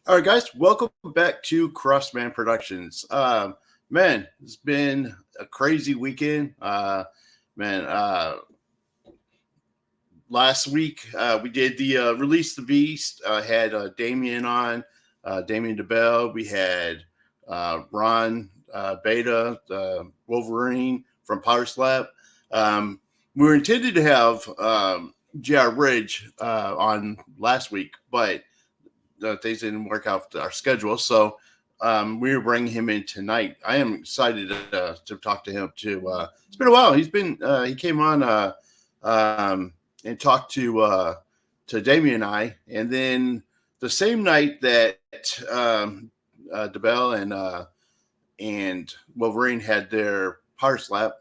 All right, guys, welcome back to Crossman Productions. Man, it's been a crazy weekend. Man, last week we did the Release the Beast. Had Damien on, Damien DeBell. We had Ron Beta, Wolverine from Power Slap. We were intended to have J.R. Ridge on last week, but things didn't work out with our schedule. So we're bringing him in tonight. I am excited to talk to him too. It's been a while. He came on and talked to Damien and I, and then the same night that DeBell and Wolverine had their Power Slap,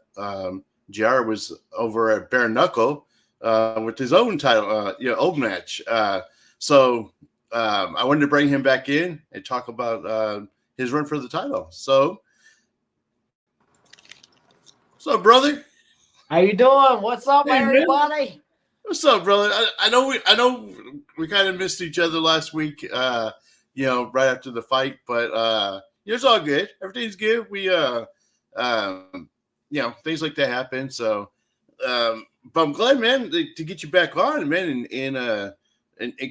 JR was over at Bare Knuckle with his own title, old match. So I wanted to bring him back in and talk about his run for the title. So, what's up, brother? How you doing? What's up, Hey, everybody? Man. What's up, brother? I know we kind of missed each other last week. Right after the fight, but it's all good. Everything's good. We things like that happen. So, but I'm glad, man, to get you back on, man, and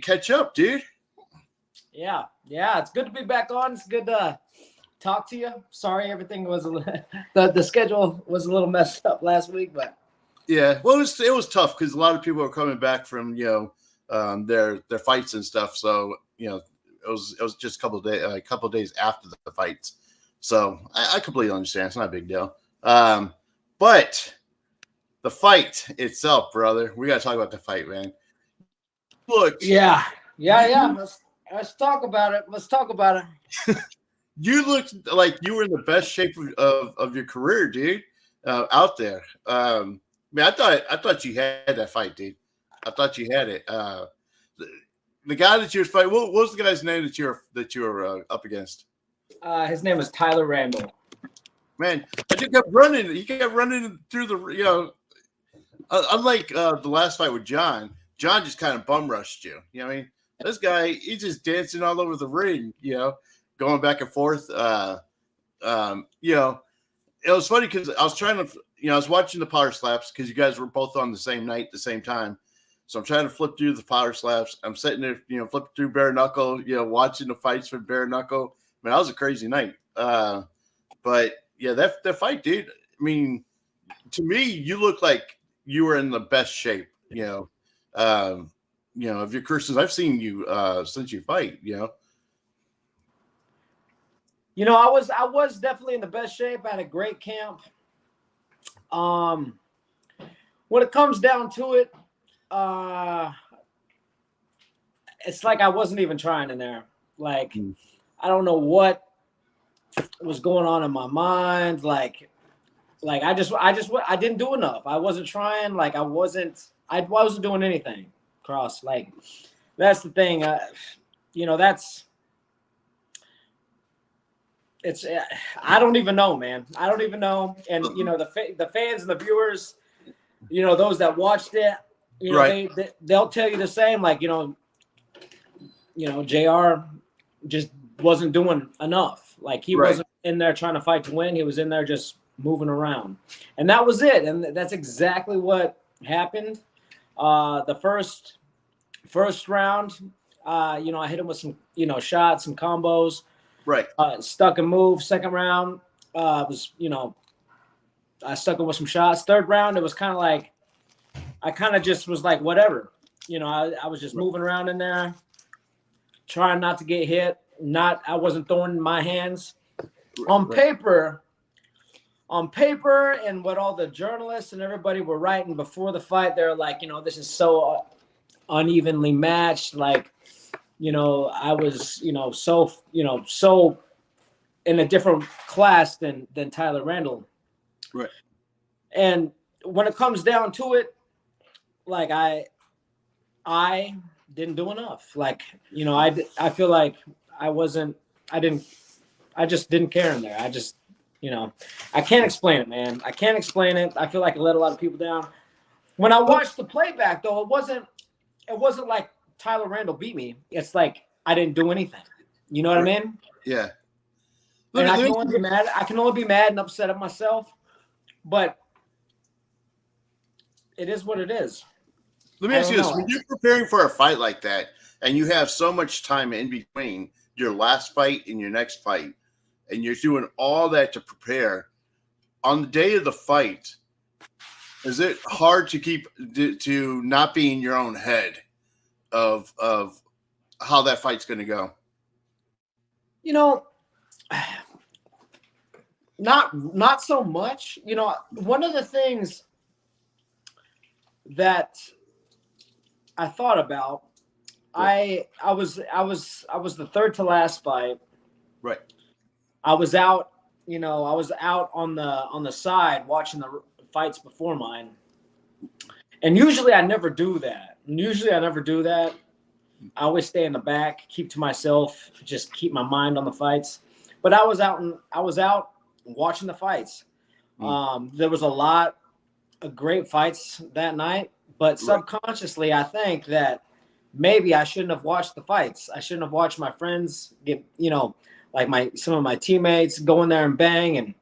catch up, dude. Yeah, it's good to be back on. It's good to talk to you. Sorry, everything was the schedule was a little messed up last week, but yeah, well, it was tough because a lot of people are coming back from their fights and stuff. So it was just a couple of days after the fights. So I completely understand. It's not a big deal. But the fight itself, brother, we got to talk about the fight, man. Look, yeah. Let's talk about it. You looked like you were in the best shape of your career, dude. Out there, man. I thought you had that fight, dude. I thought you had it. The guy that you were fighting, what was the guy's name that you were up against? His name was Tyler Randall. Man, I just kept running. He kept running through the unlike the last fight with John. John just kind of bum rushed you. You know what I mean? This guy, he's just dancing all over the ring, going back and forth. It was funny because I was trying to, I was watching the Power Slaps because you guys were both on the same night, the same time. So I'm trying to flip through the Power Slaps. I'm sitting there, flipping through Bare Knuckle, watching the fights from Bare Knuckle. Man, that was a crazy night. But yeah, that fight, dude. I mean, to me, you look like you were in the best shape, of your career since I've seen you since you fight, I was definitely in the best shape. I had a great camp. When it comes down to it, it's like I wasn't even trying in there. Like, I don't know what was going on in my mind. Like I didn't do enough. I wasn't trying. Like I wasn't doing anything. Cross. Like that's the thing. I don't even know, man. I don't even know. And the fans and the viewers, those that watched it, right. they'll tell you the same. Like JR just wasn't doing enough. Like he wasn't in there trying to fight to win. He was in there just moving around, and that was it. And that's exactly what happened. The first round, I hit him with some, shots, some combos. Right. Stuck and moved. Second round, I stuck him with some shots. Third round, it was kind of like, I kind of just was like, whatever. I was just moving around in there, trying not to get hit. I wasn't throwing my hands. On paper, and what all the journalists and everybody were writing before the fight, they're like, this is so unevenly matched. Like, I was, so in a different class than Tyler Randall. Right. And when it comes down to it, like I didn't do enough. Like, I feel like I just didn't care in there. I just, I can't explain it, man. I can't explain it. I feel like I let a lot of people down. When I watched the playback, though, it wasn't like Tyler Randall beat me. It's like I didn't do anything. You know what I mean? Yeah. And I can only be mad. I can only be mad and upset at myself, but it is what it is. Let me ask you this: when you're preparing for a fight like that, and you have so much time in between your last fight and your next fight, and you're doing all that to prepare, on the day of the fight, is it hard to keep to not be in your own head of how that fight's going to go? You know, not so much. You know, one of the things that I thought about, I was the third to last fight. Right. I was out, you know, I was out on the side watching the fights before mine. And usually I never do that. I always stay in the back, keep to myself, just keep my mind on the fights. But I was out watching the fights. There was a lot of great fights that night, but subconsciously I think that maybe I shouldn't have watched the fights. I shouldn't have watched my friends get, you know, like some of my teammates go in there and bang. And,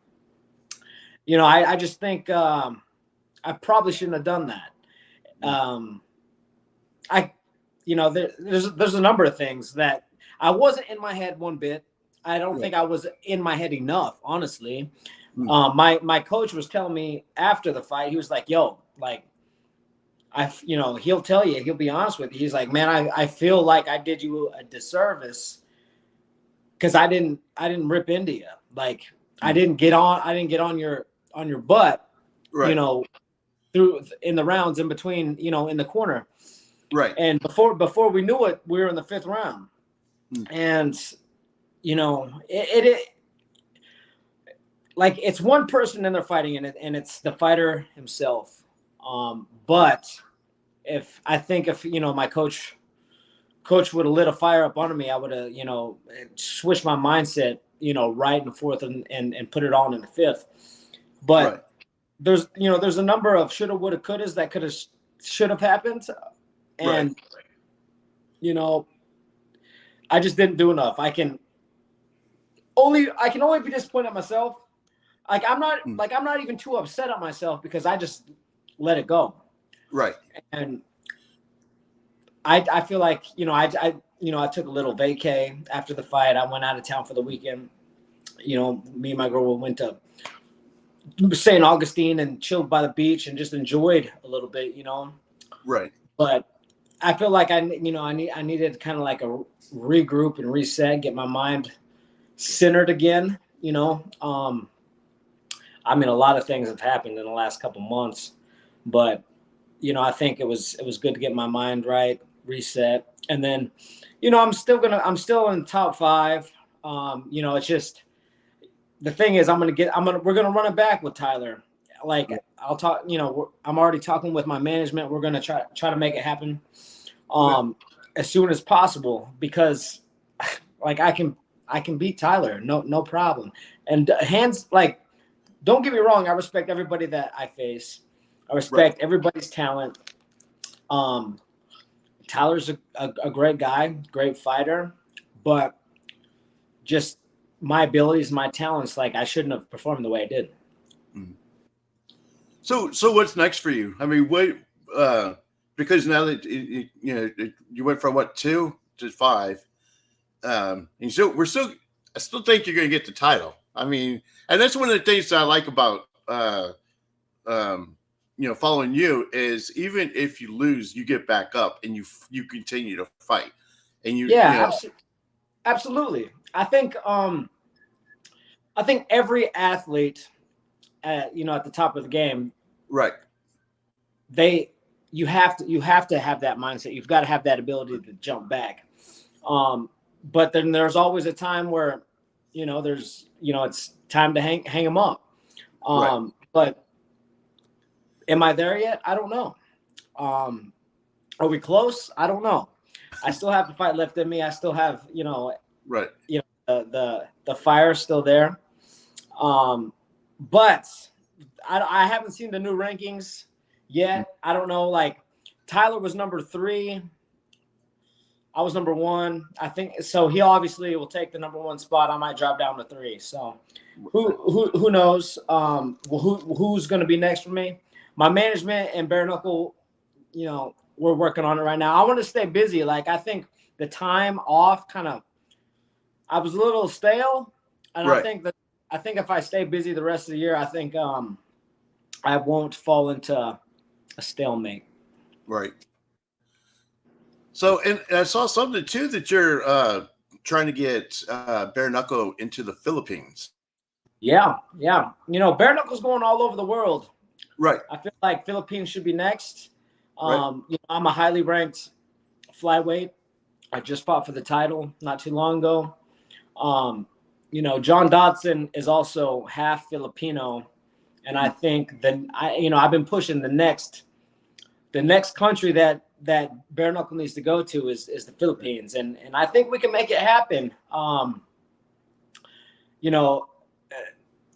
you know, I just think I probably shouldn't have done that. There's a number of things that I wasn't in my head one bit. I don't think I was in my head enough, honestly. My coach was telling me after the fight, he was like, yo, like, he'll tell you, he'll be honest with you. He's like, man, I feel like I did you a disservice because I didn't rip into you. Like I didn't get on your butt, you know, in the rounds in between, you know, in the corner. Right. And before we knew it, we were in the fifth round. And, you know, it like it's one person and they're fighting in it, and it's the fighter himself. But if you know, my coach would have lit a fire up under me, I would have, you know, switched my mindset, you know, right and forth and put it on in the fifth. But there's a number of shoulda, woulda, couldas that should have happened. And, you know, I just didn't do enough. I can only be disappointed at myself. Like I'm not even too upset at myself because I just let it go. Right. And I feel like, you know, I took a little vacay after the fight. I went out of town for the weekend. You know, me and my girl went to St. Augustine and chilled by the beach and just enjoyed a little bit, you know. Right. But I feel like I needed kind of like a regroup and reset, get my mind centered again, you know. I mean, a lot of things have happened in the last couple months, but, you know, I think it was good to get my mind right, reset. And then, you know, I'm still in the top 5. You know, it's just, the thing is, we're going to run it back with Tyler. Like I'll talk, you know, I'm already talking with my management. We're going to try to make it happen as soon as possible, because like I can beat Tyler. No problem. And don't get me wrong. I respect everybody that I face. I respect everybody's talent. Tyler's a great guy, great fighter, but just my abilities, my talents, like I shouldn't have performed the way I did. So what's next for you? I mean, what? Because now that you went from 2 to 5, and so I still think you're going to get the title. I mean, and that's one of the things that I like about following you is even if you lose, you get back up and you continue to fight. And absolutely. I think every athlete at the top of the game, right? You have to have that mindset. You've got to have that ability to jump back. But then there's always a time where, it's time to hang them up. But am I there yet? I don't know. Are we close? I don't know. I still have the fight left in me. I still have, the fire still there. But I haven't seen the new rankings yet. I don't know. Like Tyler was number 3. I was number 1. I think so. He obviously will take the number 1 spot. I might drop down to 3. So who knows? Who's going to be next for me? My management and bare knuckle, we're working on it right now. I want to stay busy. Like, I think the time off I was a little stale, and Right. I think if I stay busy the rest of the year, I think I won't fall into a stalemate. Right. So, and I saw something too that you're trying to get bare knuckle into the Philippines. Yeah. Bare knuckle's going all over the world. Right. I feel like Philippines should be next. Right. I'm a highly ranked flyweight. I just fought for the title not too long ago. John Dodson is also half Filipino, and I think I've been pushing the next country that bare knuckle needs to go to is the Philippines, and I think we can make it happen.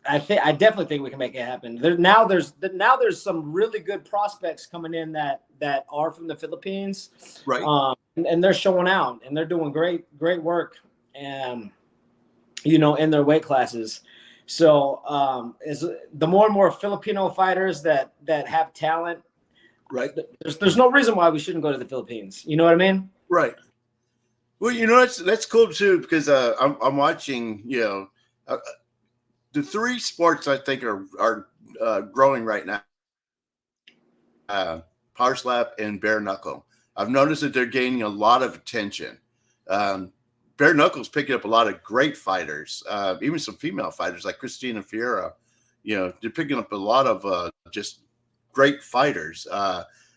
I definitely think we can make it happen. There's some really good prospects coming in that are from the Philippines, right? And they're showing out, and they're doing great work, and in their weight classes. So is the more and more Filipino fighters that have talent, right? There's no reason why we shouldn't go to the Philippines. You know what I mean? Right. Well, that's cool too, because I'm watching. The 3 sports I think are growing right now: power slap and bare knuckle. I've noticed that they're gaining a lot of attention. Bare knuckle's picking up a lot of great fighters, even some female fighters like Christina Fiera. They're picking up a lot of just great fighters.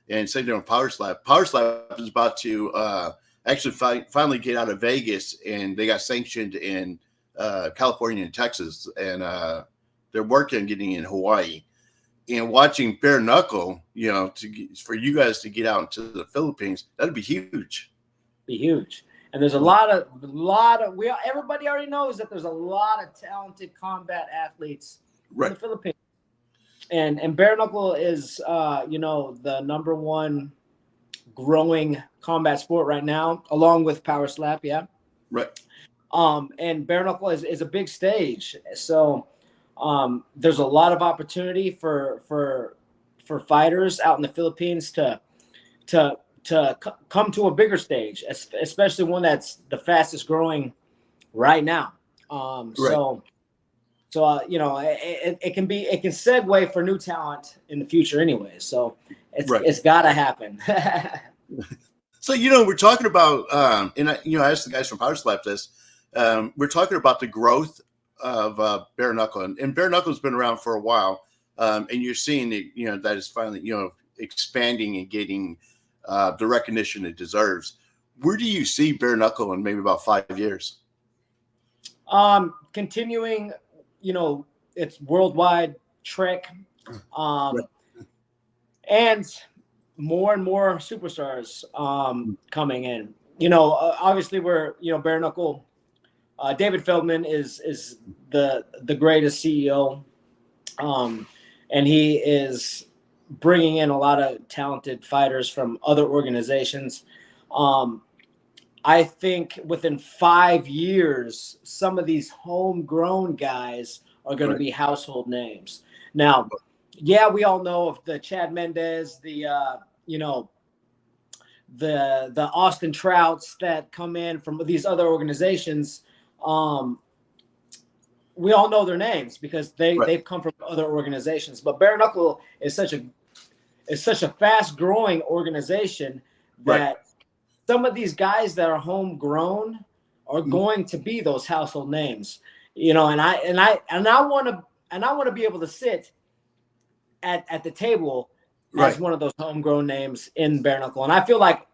And same thing with power slap. Power slap is about to actually finally get out of Vegas, and they got sanctioned in California and Texas, and they're working on getting in Hawaii. And watching bare knuckle, for you guys to get out into the Philippines, that'd be huge. Be huge. And there's everybody already knows that there's a lot of talented combat athletes in the Philippines. And bare knuckle is the number 1 growing combat sport right now, along with power slap. Yeah. Right. And bare knuckle is a big stage. So there's a lot of opportunity for fighters out in the Philippines to come to a bigger stage, especially one that's the fastest growing right now. It can segue for new talent in the future anyway. So it's got to happen. So, we're talking about, and I asked the guys from Power Slap this, we're talking about the growth of bare knuckle, and bare knuckle has been around for a while. And you're seeing it, that is finally, expanding and getting the recognition it deserves. Where do you see bare knuckle in maybe about 5 years? Continuing, its worldwide trek, and more superstars coming in. Obviously we're bare knuckle. David Feldman is the greatest CEO, and he is bringing in a lot of talented fighters from other organizations. I think within 5 years, some of these homegrown guys are going to be household names. Now, yeah, we all know of the Chad Mendez, the Austin Trouts that come in from these other organizations. We all know their names because they've come from other organizations. But bare knuckle is such a fast growing organization that some of these guys that are homegrown are going to be those household names, and I want to be able to sit at the table as one of those homegrown names in bare knuckle, and I feel like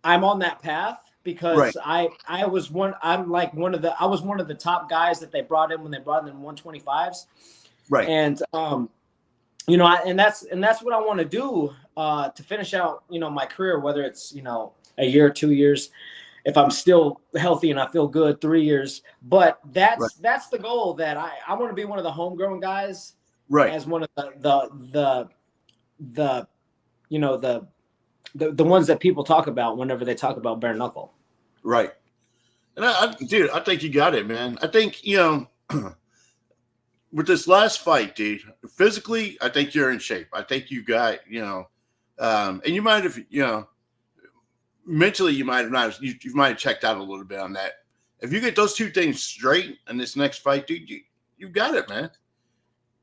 I'm on that path because I was one of the top guys that they brought in when they brought in the 125s, and and that's what I want to do to finish out, my career, whether it's, a year, 2 years, if I'm still healthy and I feel good, 3 years. But that's the goal, that I want to be one of the homegrown guys, as one of the the ones that people talk about whenever they talk about bare knuckle. Right. And dude, I think you got it, man. I think, with this last fight, dude, physically, I think you're in shape. I think you got, and you might have, mentally, you might have not, you might have checked out a little bit on that. If you get those two things straight in this next fight, dude, you got it, man.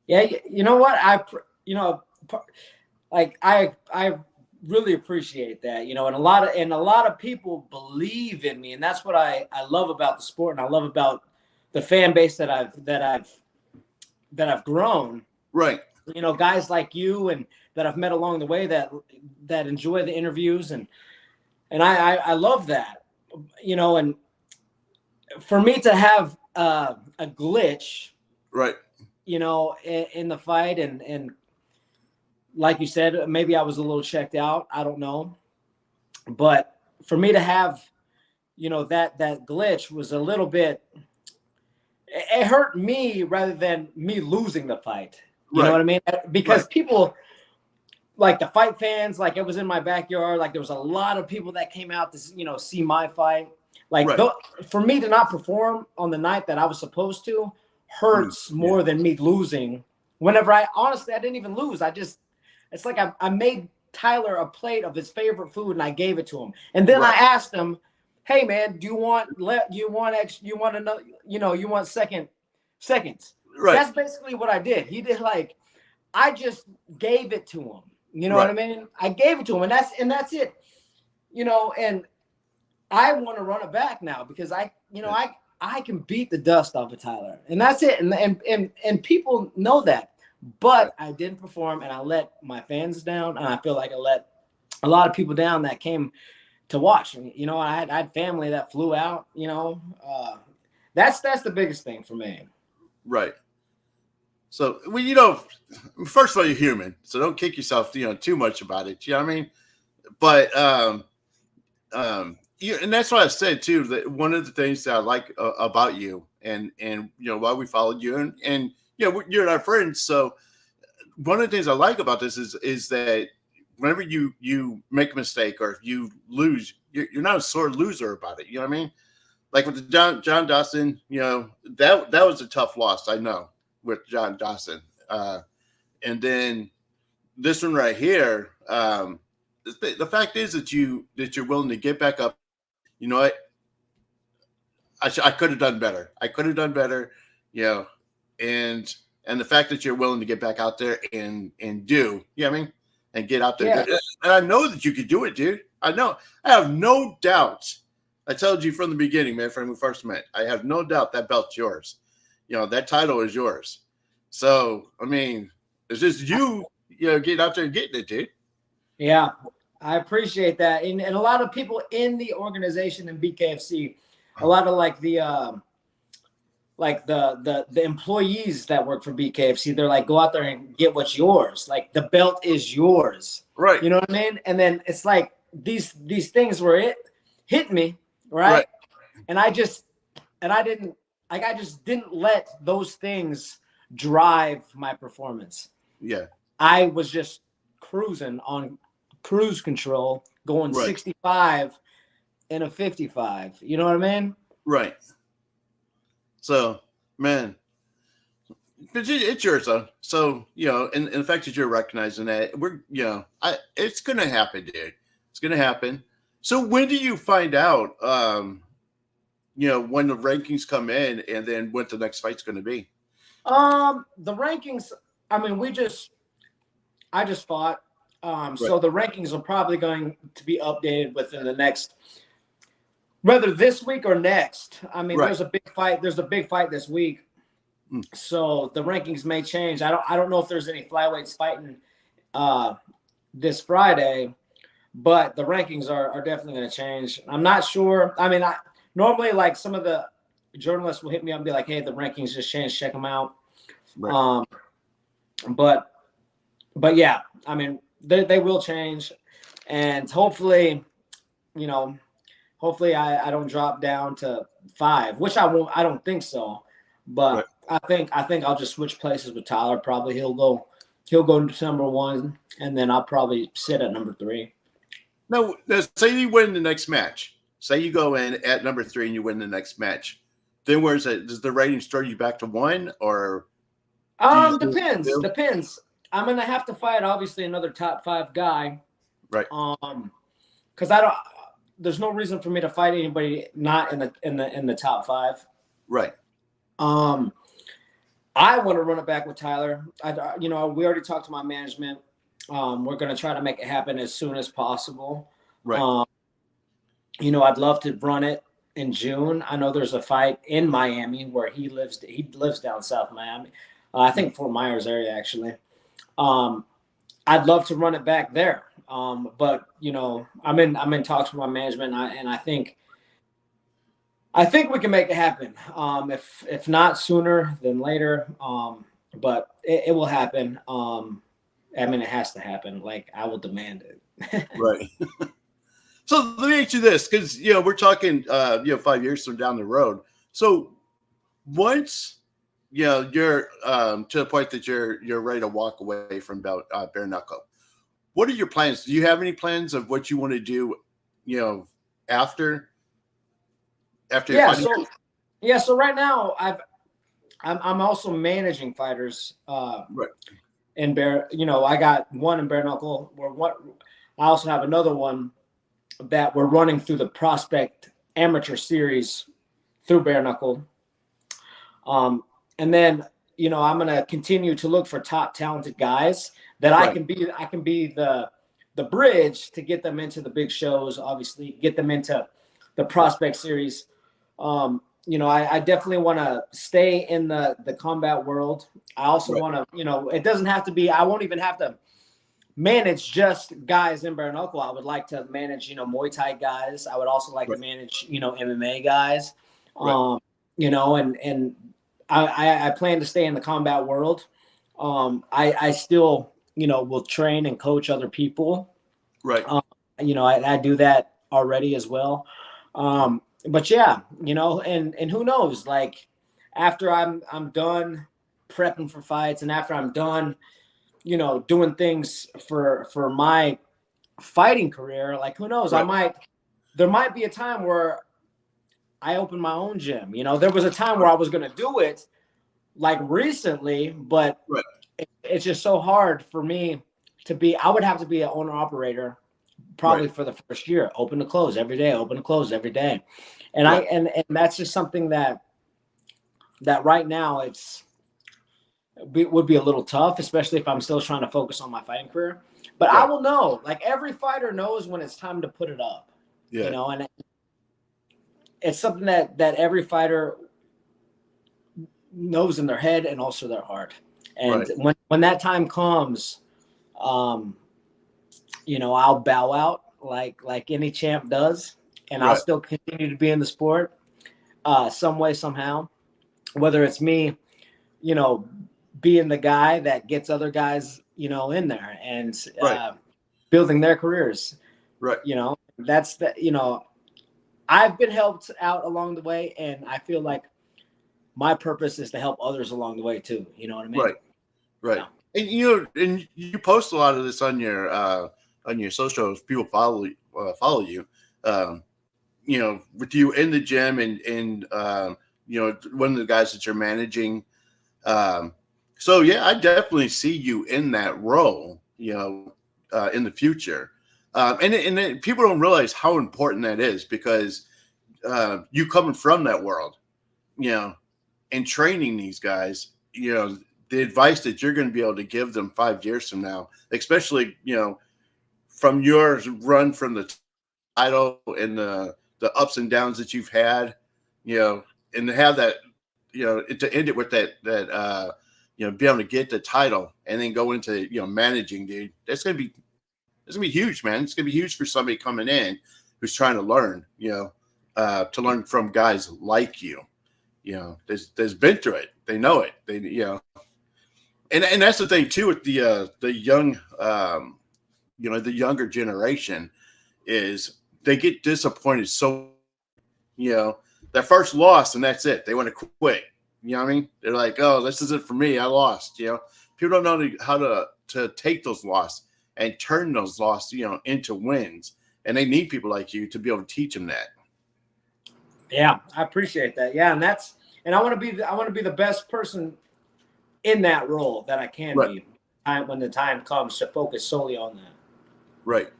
Yeah, you know what? I really appreciate that, and a lot of people believe in me, and that's what I love about the sport, and I love about the fan base that I've grown. Right. Guys like you and that I've met along the way that enjoy the interviews, and I love that, and for me to have a glitch, right, in the fight, and like you said, maybe I was a little checked out. I don't know. But for me to have, that glitch was a little bit, it hurt me rather than me losing the fight. You know what I mean? Because people, like the fight fans, like it was in my backyard. Like there was a lot of people that came out to, see my fight. Like for me to not perform on the night that I was supposed to hurts more than me losing. Whenever I didn't even lose. It's like I made Tyler a plate of his favorite food and I gave it to him. And then I asked him, "Hey man, do you want seconds?" Right. That's basically what I did. He did I just gave it to him. You know what I mean? I gave it to him, and that's it. And I want to run it back now because I can beat the dust off of Tyler, and that's it. And people know that. But I didn't perform, and I let my fans down, and I feel like I let a lot of people down that came to watch. I had family that flew out. That's the biggest thing for me. Right. So, well, first of all, you're human, so don't kick yourself, too much about it. You know what I mean? But and that's what I said too. That one of the things that I like about you, and why we followed you, and you're our friends. So one of the things I like about this is that whenever you make a mistake or if you lose, you're not a sore loser about it. You know what I mean? Like with the John Dawson, that was a tough loss. I know with John Dawson, and then this one right here. The fact is that you're willing to get back up. You know what? I could have done better. And the fact that you're willing to get back out there and do, you know what I mean? And get out there. Yeah. And I know that you could do it, dude. I know. I have no doubt. I told you from the beginning, man, when we first met, I have no doubt that belt's yours. That title is yours. So, I mean, it's just you getting out there and getting it, dude. Yeah, I appreciate that. And a lot of people in the organization in BKFC, a lot of the employees that work for BKFC, they're like, go out there and get what's yours. Like the belt is yours. Right. You know what I mean? And then it's like these things where it hit me, right? And I just didn't let those things drive my performance. Yeah. I was just cruising on cruise control, going 65 in a 55. You know what I mean? Right. So, man, it's yours, though. So, and the fact that you're recognizing that, it's going to happen, dude. It's going to happen. So, when do you find out, when the rankings come in and then what the next fight's going to be? The rankings, I mean, I just fought. So the rankings are probably going to be updated within the next, whether this week or next. I mean, there's a big fight. There's a big fight this week. So the rankings may change. I don't know if there's any flyweights fighting this Friday, but the rankings are definitely going to change. I'm not sure. I mean, normally like some of the journalists will hit me up and be like, hey, the rankings just changed. Check them out. Right. But yeah, I mean, they will change, and hopefully, I don't drop down to 5, which I won't. I don't think so, but I think I'll just switch places with Tyler. Probably he'll go to number 1, and then I'll probably sit at number 3. No, say you win the next match. Say you go in at number 3 and you win the next match. Then where's it? Does the rating start you back to 1, or Depends. I'm gonna have to fight obviously another top 5 guy. Right. Because I don't. There's no reason for me to fight anybody not in the top 5. Right. I want to run it back with Tyler. We already talked to my management. We're gonna try to make it happen as soon as possible. Right. I'd love to run it in June. I know there's a fight in Miami where he lives. He lives down south Miami. I think Fort Myers area actually. I'd love to run it back there. But I'm in talks with my management, and I think we can make it happen. If not sooner than later. But it will happen. It has to happen. Like, I will demand it. Right. So let me ask you this, because we're talking 5 years from down the road. So once you're to the point that you're ready to walk away from bare knuckle, what are your plans? Do you have any plans of what you want to do after so right now I'm also managing fighters right. in bare. I got one in bare knuckle. I also have another one that we're running through the Prospect Amateur Series through bare knuckle. And then, I'm going to continue to look for top talented guys that right. I can be the bridge to get them into the big shows, obviously get them into the Prospect Series. I definitely want to stay in the combat world. I also want to, it doesn't have to be, I won't even have to manage just guys in bare knuckle. I would like to manage, Muay Thai guys. I would also like to manage, MMA guys. And I plan to stay in the combat world. I still, will train and coach other people. Right. I do that already as well. But yeah, and who knows, like, after I'm done prepping for fights, and after I'm done, doing things for my fighting career, like, who knows, there might be a time where I open my own gym. There was a time where I was going to do it, like, recently, but it's just so hard for me to be. I would have to be an owner operator probably for the first year, open to close every day, open to close every day. And and that's just something that right now would be a little tough, especially if I'm still trying to focus on my fighting career. But I will know, like, every fighter knows when it's time to put it up, and it's something that every fighter knows in their head and also their heart. And when that time comes, I'll bow out like any champ does, and I'll still continue to be in the sport some way, somehow, whether it's me, being the guy that gets other guys, in there and building their careers. Right. That's I've been helped out along the way, and I feel like my purpose is to help others along the way too. You know what I mean? Right. Yeah. And you post a lot of this on your socials. People follow you. With you in the gym and one of the guys that you're managing. So yeah, I definitely see you in that role. In the future. And people don't realize how important that is, because you coming from that world, and training these guys, the advice that you're going to be able to give them 5 years from now, especially, from your run from the title and the ups and downs that you've had, and to have that, to end it with that be able to get the title and then go into, managing, dude, it's going to be huge, man. It's going to be huge for somebody coming in who's trying to learn, to learn from guys like you, there's been through it. They know it. And that's the thing too with the young, the younger generation, is they get disappointed. So, their first loss and that's it. They want to quit. You know what I mean? They're like, oh, this isn't for me. I lost. People don't know how to take those losses and turn those losses, into wins and they need people like you to be able to teach them that. Yeah, I appreciate that. Yeah, and I want to be the best person in that role that I can be when the time comes to focus solely on that. Right.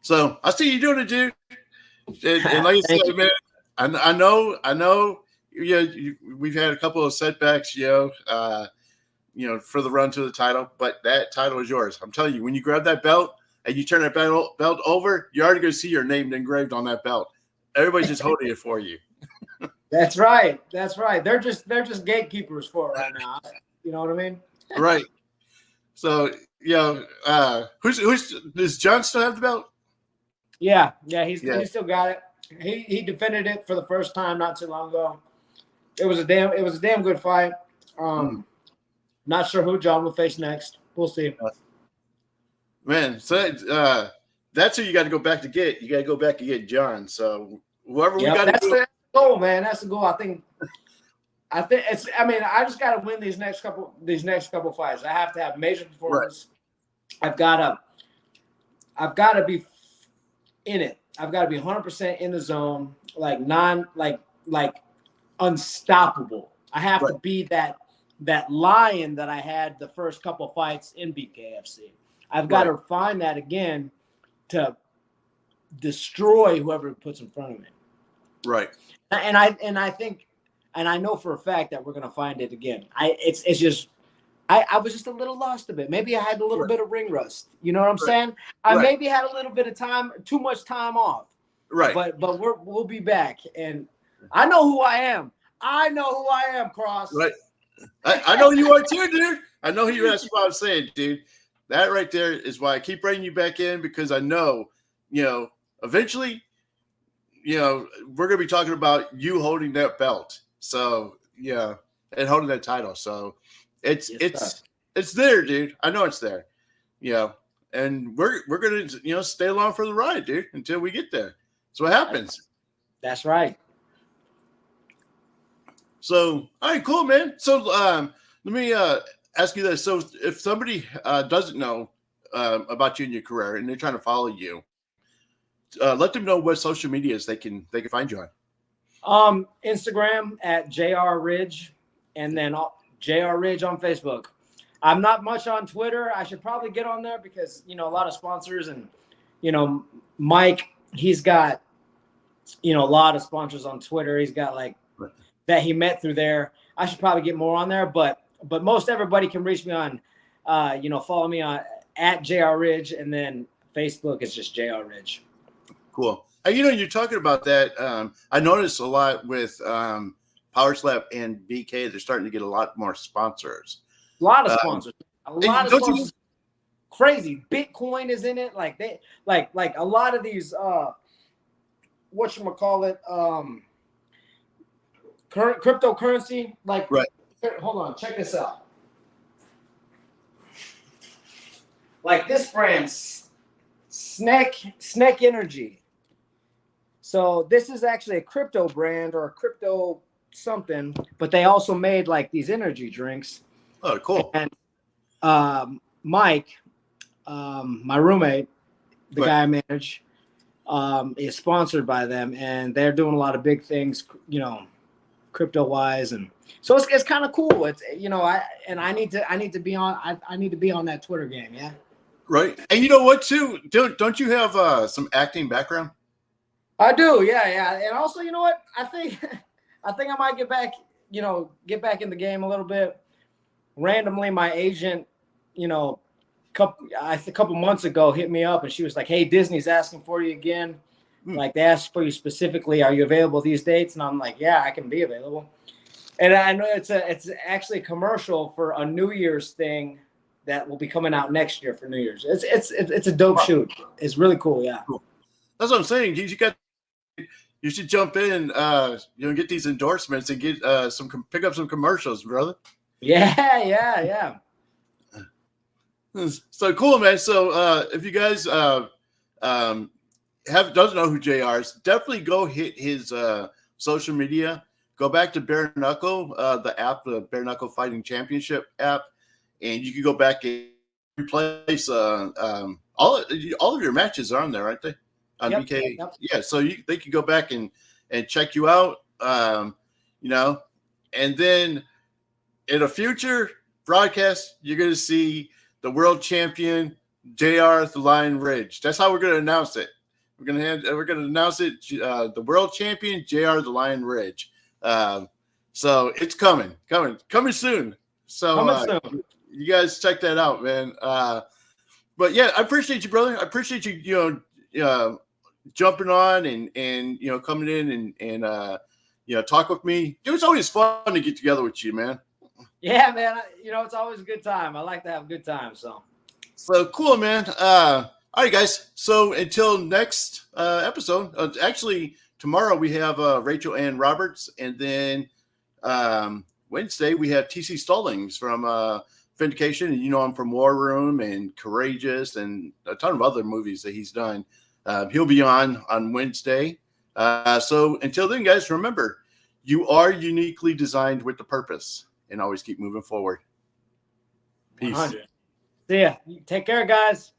So I see you doing it, dude. And like I said, man, I know. Yeah, we've had a couple of setbacks, for the run to the title, but that title is yours. I'm telling you, when you grab that belt and you turn that belt over, you're already going to see your name engraved on that belt. Everybody's just holding it for you. That's right. They're just gatekeepers for it right now. You know what I mean? Right. So who's does John still have the belt? Yeah, he still got it. He defended it for the first time not too long ago. It was a damn good fight. Not sure who John will face next. We'll see. Man, so that's who you got to go back to get. You got to go back and get John. So whoever we got. That's the goal, man. That's the goal. I think it's. I mean, I just got to win these next couple fights. I have to have major performance. Right. I've got to be in it. I've got to be 100% in the zone, like unstoppable. I have to be that lion that I had the first couple fights in BKFC. I've got to find that again to destroy whoever puts in front of me. Right. And I think, and I know for a fact that we're going to find it again. It's just, I was just a little lost a bit. Maybe I had a little bit of ring rust. You know what I'm saying? I maybe had a little bit of time, too much time off. Right. But we'll be back. And I know who I am. Cross. Right. I know you are too, dude. I know you. That's what I'm saying, dude. That right there is why I keep bringing you back in, because I know, eventually, we're going to be talking about you holding that belt. So, and holding that title. So it's there, dude. I know it's there. And we're going to, stay along for the ride, dude, until we get there. That's what happens. That's right. So, all right, cool, man. So, let me ask you this. So, if somebody doesn't know about you and your career, and they're trying to follow you, let them know what social medias they can find you on. Instagram at JR Ridge, and then JR Ridge on Facebook. I'm not much on Twitter. I should probably get on there because a lot of sponsors, and Mike, he's got a lot of sponsors on Twitter. He's got that he met through there. I should probably get more on there, but most everybody can reach me on, follow me on at JR Ridge, and then Facebook is just JR Ridge. Cool. You're talking about that. I noticed a lot with Power Slap and BK. They're starting to get a lot more sponsors. A lot of sponsors. Crazy. Bitcoin is in it. Like a lot of these. Whatchamacallit, cryptocurrency, hold on, check this out. Like this brand, Snack Energy. So this is actually a crypto brand or a crypto something, but they also made these energy drinks. Oh, cool. And Mike, my roommate, the guy I manage, is sponsored by them, and they're doing a lot of big things, crypto wise, and so it's kind of cool. It's I need to be on that Twitter game, yeah. Right, and you know what too? Don't you have some acting background? I do, yeah, and also what? I think I might get back in the game a little bit. Randomly, my agent, a couple months ago hit me up, and she was like, "Hey, Disney's asking for you again. Like they asked for you specifically. Are you available these dates?" And I'm like, "Yeah, I can be available." And I know it's actually a commercial for a New Year's thing that will be coming out next year for New Year's. It's a dope shoot. It's really cool. Yeah. Cool. That's what I'm saying. You should jump in, get these endorsements and get pick up some commercials, brother. Yeah. So cool, man. So if you guys doesn't know who JR is, definitely go hit his social media. Go back to Bare Knuckle, the app, the Bare Knuckle Fighting Championship app, and you can go back and replace all of your matches are on there, aren't they? on Yep, BK. yep. Yeah, so they can go back and check you out. You know, and then in a future broadcast, you're going to see the world champion JR the Lion Ridge. That's how we're going to announce it. We're going to announce it. The world champion JR the Lion Ridge. So it's coming soon. So Coming soon. you guys check that out, man. But yeah, I appreciate you, brother. I appreciate you, jumping on and coming in and talk with me. It was always fun to get together with you, man. Yeah, man. It's always a good time. I like to have a good time. So cool, man. All right, guys. So until next episode, actually tomorrow we have Rachel Ann Roberts, and then Wednesday we have TC Stallings from Vindication, and I'm from War Room and Courageous and a ton of other movies that he's done. He'll be on Wednesday. So until then, guys, remember, you are uniquely designed with the purpose, and always keep moving forward. Peace. 100. See ya. Take care, guys.